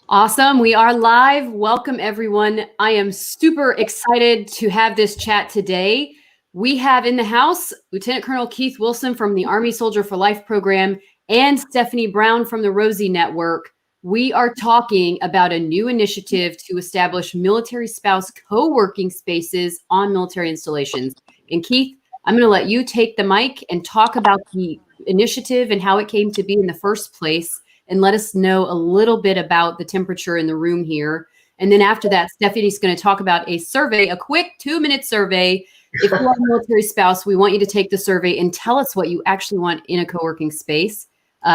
Awesome. We are live. Welcome, everyone. I am super excited to have this chat today. We have in the house Lieutenant Colonel Keith Wilson from the Army Soldier for Life program and Stephanie Brown from the Rosie Network. We are talking about a new initiative to establish military spouse co-working spaces on military installations. And Keith, I'm going to let you take the mic and talk about the initiative and how it came to be in the first place, and let us know a little bit about the temperature in the room here. And then after that, Stephanie's going to talk about a survey, a quick 2-minute survey. If you are a military spouse, we want you to take the survey and tell us what you actually want in a co-working space.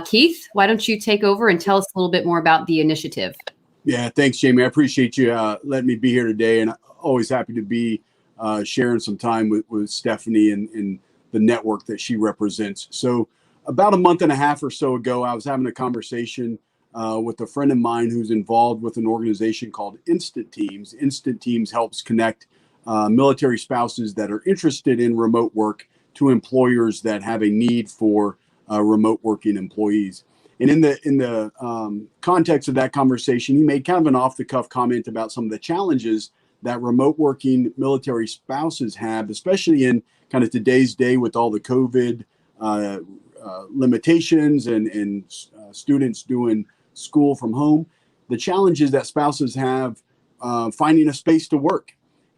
Keith, why don't you take over and tell us a little bit more about the initiative? Yeah, thanks, Jamie. I appreciate you letting me be here today, and always happy to be sharing some time with Stephanie and the network that she represents. So about a month and a half or so ago, I was having a conversation with a friend of mine who's involved with an organization called Instant Teams. Instant Teams helps connect military spouses that are interested in remote work to employers that have a need for remote working employees. And in the context of that conversation, he made kind of an off-the-cuff comment about some of the challenges that remote working military spouses have, especially in kind of today's day with all the COVID limitations and students doing school from home. The challenges that spouses have finding a space to work.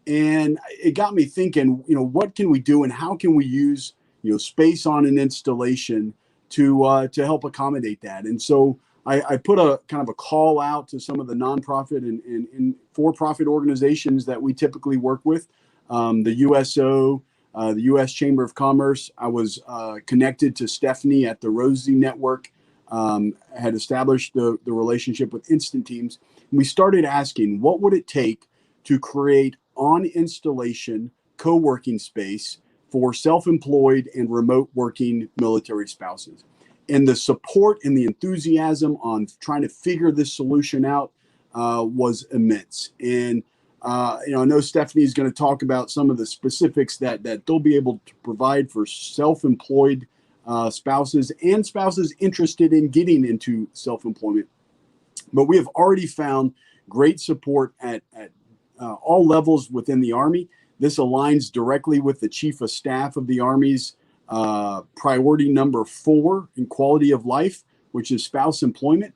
And it got me thinking, what can we do and how can we use, space on an installation to help accommodate that? And so I put a kind of a call out to some of the nonprofit and for-profit organizations that we typically work with, the USO, the U.S. Chamber of Commerce. I was connected to Stephanie at the Rosie Network, had established the relationship with Instant Teams. And we started asking, what would it take to create on-installation co-working space for self-employed and remote working military spouses? And the support and the enthusiasm on trying to figure this solution out was immense. And I know Stephanie is going to talk about some of the specifics that they'll be able to provide for self-employed spouses and spouses interested in getting into self-employment. But we have already found great support at all levels within the Army. This aligns directly with the Chief of Staff of the Army's priority number 4 in quality of life, which is spouse employment.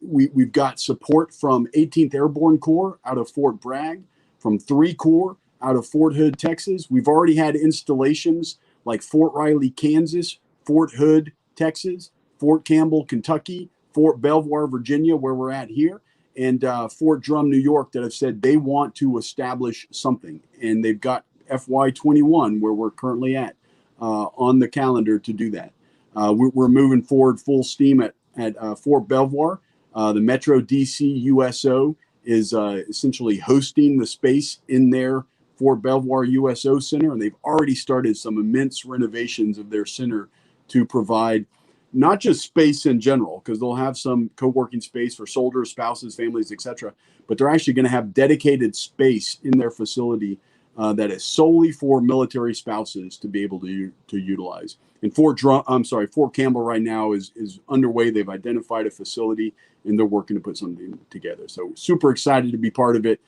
We've got support from 18th Airborne Corps out of Fort Bragg, from 3 Corps out of Fort Hood, Texas. We've already had installations like Fort Riley, Kansas, Fort Hood, Texas, Fort Campbell, Kentucky, Fort Belvoir, Virginia, where we're at here, and Fort Drum, New York, that have said they want to establish something. And they've got FY21, where we're currently at, on the calendar to do that. We're moving forward full steam at Fort Belvoir. The Metro DC USO is essentially hosting the space in their Fort Belvoir USO Center, and they've already started some immense renovations of their center to provide not just space in general, because they'll have some co-working space for soldiers, spouses, families, etc., but they're actually going to have dedicated space in their facility that is solely for military spouses to be able to utilize. And Fort Campbell right now is underway. They've identified a facility and they're working to put something together. So super excited to be part of it.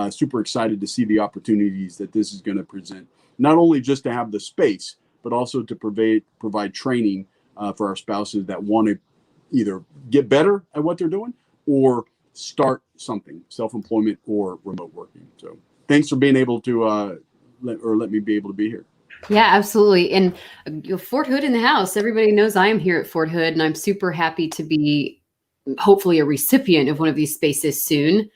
Super excited to see the opportunities that this is going to present, not only just to have the space, but also to provide training for our spouses that want to either get better at what they're doing or start something, self-employment or remote working. So thanks for being able to let me be able to be here. Yeah, absolutely. And Fort Hood in the house. Everybody knows I am here at Fort Hood, and I'm super happy to be hopefully a recipient of one of these spaces soon.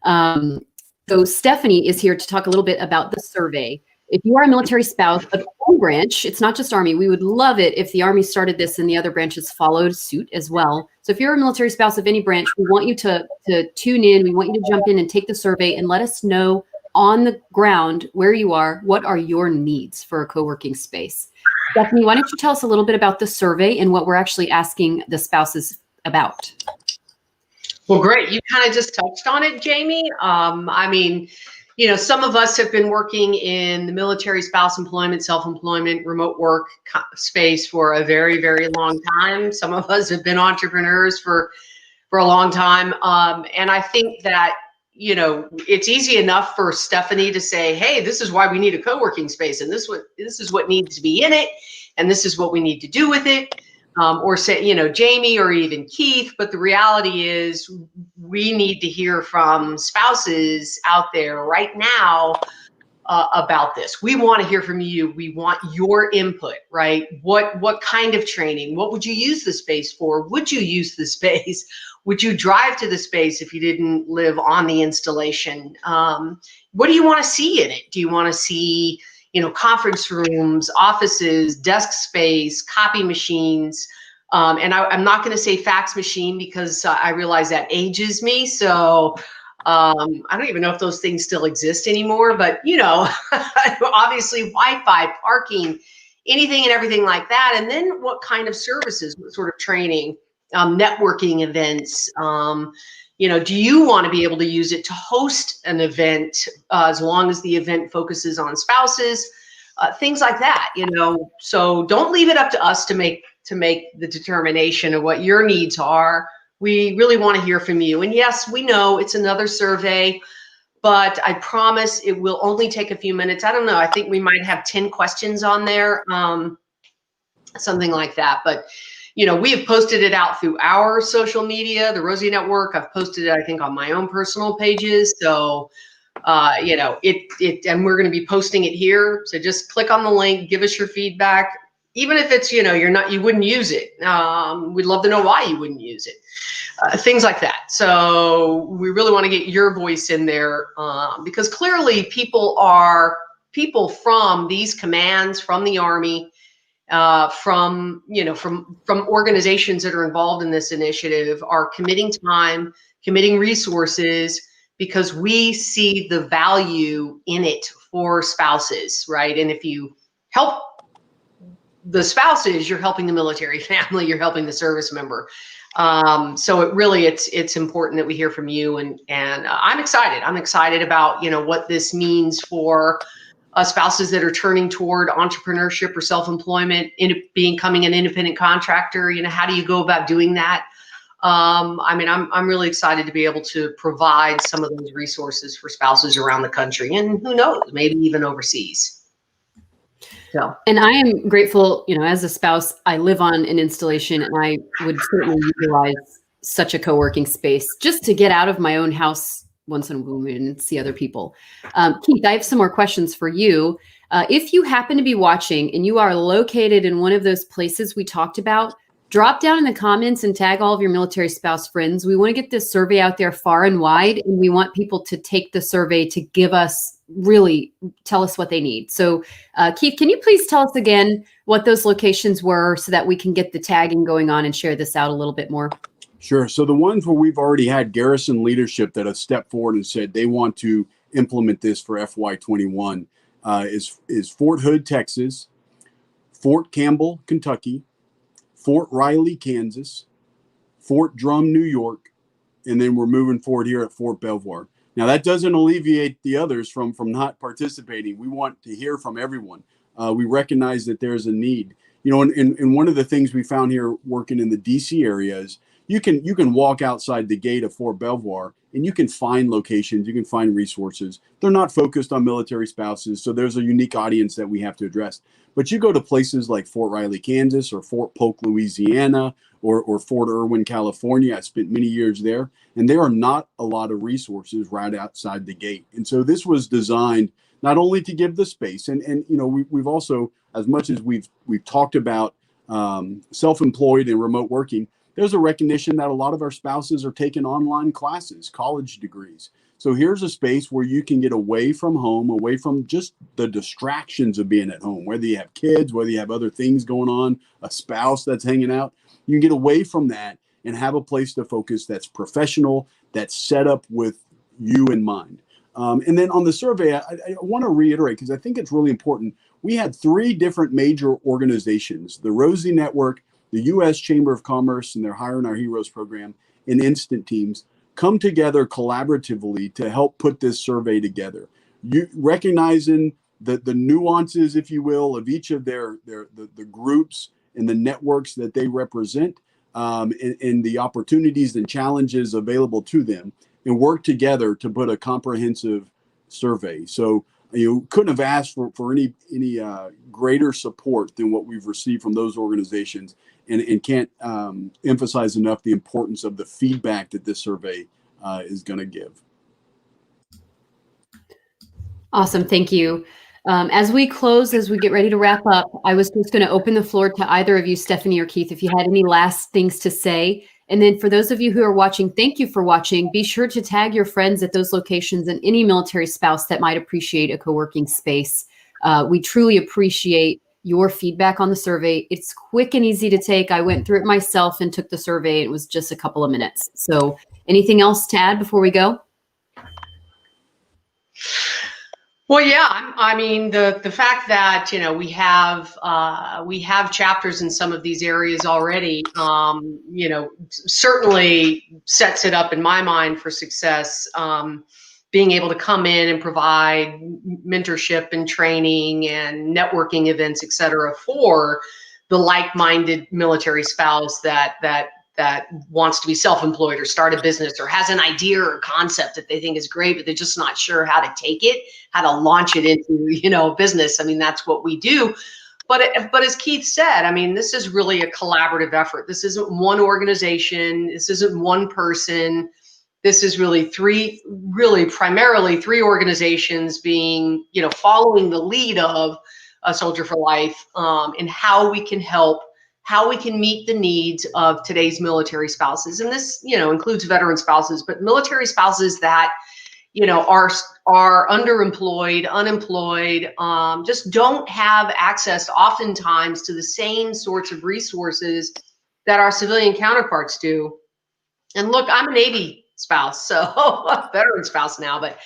So Stephanie is here to talk a little bit about the survey. If you are a military spouse of any branch, it's not just Army. We would love it if the Army started this and the other branches followed suit as well. So if you're a military spouse of any branch, we want you to tune in. We want you to jump in and take the survey and let us know on the ground where you are. What are your needs for a co-working space? Stephanie, why don't you tell us a little bit about the survey and what we're actually asking the spouses about? Well, great. You kind of just touched on it, Jamie. I mean, some of us have been working in the military, spouse employment, self-employment, remote work space for a very, very long time. Some of us have been entrepreneurs for a long time. And I think that, it's easy enough for Stephanie to say, hey, this is why we need a co-working space, and this is what needs to be in it, and this is what we need to do with it. Or say, Jamie or even Keith. But the reality is we need to hear from spouses out there right now about this. We want to hear from you. We want your input, right? What kind of training? What would you use the space for? Would you use the space? Would you drive to the space if you didn't live on the installation? What do you want to see in it? Do you want to see conference rooms, offices, desk space, copy machines? And I'm not going to say fax machine because I realize that ages me. So I don't even know if those things still exist anymore, but obviously Wi-Fi, parking, anything and everything like that. And then what kind of services, what sort of training, networking events, do you want to be able to use it to host an event as long as the event focuses on spouses, things like that, so don't leave it up to us to make the determination of what your needs are. We really want to hear from you. And yes, we know it's another survey, but I promise it will only take a few minutes. I don't know. I think we might have 10 questions on there, something like that. But we have posted it out through our social media, the Rosie Network. I've posted it, I think, on my own personal pages. So, and we're going to be posting it here. So just click on the link, give us your feedback. Even if it's, you wouldn't use it. We'd love to know why you wouldn't use it. Things like that. So we really want to get your voice in there because clearly people from these commands, from the Army, from organizations that are involved in this initiative are committing time, committing resources, because we see the value in it for spouses, right? And if you help the spouses, you're helping the military family, you're helping the service member. So it's important that we hear from you, and I'm excited. I'm excited about, what this means for spouses that are turning toward entrepreneurship or self-employment, becoming an independent contractor. How do you go about doing that? I'm really excited to be able to provide some of those resources for spouses around the country, and who knows, maybe even overseas. So. And I am grateful, as a spouse, I live on an installation, and I would certainly utilize such a co-working space just to get out of my own house once in a blue moon and see other people. Keith, I have some more questions for you. If you happen to be watching and you are located in one of those places we talked about, drop down in the comments and tag all of your military spouse friends. We want to get this survey out there far and wide, and we want people to take the survey to tell us what they need. So Keith, can you please tell us again what those locations were so that we can get the tagging going on and share this out a little bit more? Sure. So the ones where we've already had garrison leadership that have stepped forward and said they want to implement this for FY21 is Fort Hood, Texas, Fort Campbell, Kentucky, Fort Riley, Kansas, Fort Drum, New York, and then we're moving forward here at Fort Belvoir. Now, that doesn't alleviate the others from not participating. We want to hear from everyone. We recognize that there's a need. And one of the things we found here working in the DC area is you can walk outside the gate of Fort Belvoir and you can find locations, you can find resources. They're not focused on military spouses, so there's a unique audience that we have to address. But you go to places like Fort Riley, Kansas, or Fort Polk, Louisiana, or Fort Irwin, California. I spent many years there, and there are not a lot of resources right outside the gate. And so this was designed not only to give the space, and we've also, as much as we've talked about self-employed and remote working, there's a recognition that a lot of our spouses are taking online classes, college degrees. So here's a space where you can get away from home, away from just the distractions of being at home, whether you have kids, whether you have other things going on, a spouse that's hanging out. You can get away from that and have a place to focus that's professional, that's set up with you in mind. And then on the survey, I want to reiterate, because I think it's really important. We had 3 different major organizations, the Rosie Network, the U.S. Chamber of Commerce and their Hiring Our Heroes program, and Instant Teams, come together collaboratively to help put this survey together. you recognizing the nuances, if you will, of each of the groups and the networks that they represent, and the opportunities and challenges available to them, and work together to put a comprehensive survey. So you couldn't have asked for any greater support than what we've received from those organizations, and can't emphasize enough the importance of the feedback that this survey is going to give. Awesome. Thank you. As we close, as we get ready to wrap up, I was just going to open the floor to either of you, Stephanie or Keith, if you had any last things to say. And then for those of you who are watching, thank you for watching. Be sure to tag your friends at those locations and any military spouse that might appreciate a co-working space. We truly appreciate your feedback on the survey. It's quick and easy to take. I went through it myself and took the survey. It was just a couple of minutes. So anything else to add before we go? Well, yeah, I mean, the fact that, we have chapters in some of these areas already, certainly sets it up in my mind for success. Being able to come in and provide mentorship and training and networking events, et cetera, for the like-minded military spouse that wants to be self-employed or start a business or has an idea or concept that they think is great, but they're just not sure how to take it, how to launch it into, business. I mean, that's what we do. But as Keith said, I mean, this is really a collaborative effort. This isn't one organization. This isn't one person. This is primarily three organizations being, following the lead of a Soldier for Life, and how we can help, how we can meet the needs of today's military spouses. And this, includes veteran spouses, but military spouses that, are underemployed, unemployed, just don't have access oftentimes to the same sorts of resources that our civilian counterparts do. And look, I'm a Navy spouse, so a veteran spouse now, but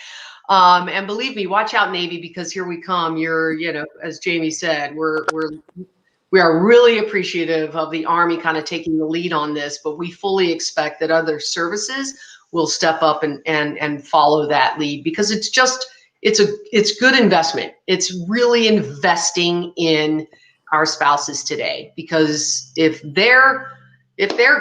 and believe me, watch out, Navy, because here we come. You're, as Jamie said, we are really appreciative of the Army kind of taking the lead on this, but we fully expect that other services will step up and follow that lead, because it's good investment. It's really investing in our spouses today, because if they're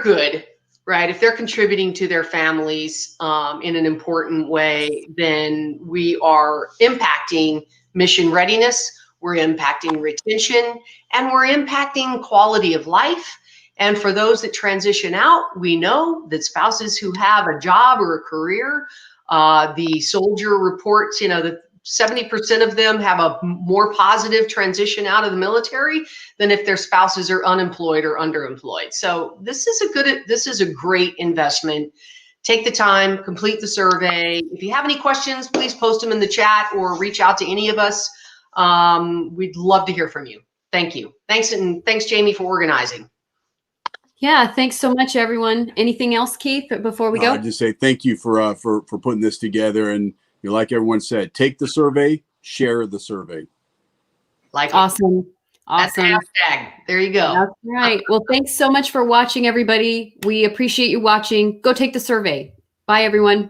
good, right, if they're contributing to their families in an important way, then we are impacting mission readiness, we're impacting retention, and we're impacting quality of life. And for those that transition out, we know that spouses who have a job or a career, the soldier reports, that 70% of them have a more positive transition out of the military than if their spouses are unemployed or underemployed. So this is a great investment. Take the time, complete the survey. If you have any questions, please post them in the chat or reach out to any of us. We'd love to hear from you. Thank you. Thanks, and thanks, Jamie, for organizing. Yeah, thanks so much, everyone. Anything else, Keith, before we go? I just say thank you for putting this together, and like everyone said, take the survey, share the survey. Awesome. That's the hashtag. There you go. That's right. Well, thanks so much for watching, everybody. We appreciate you watching. Go take the survey. Bye, everyone.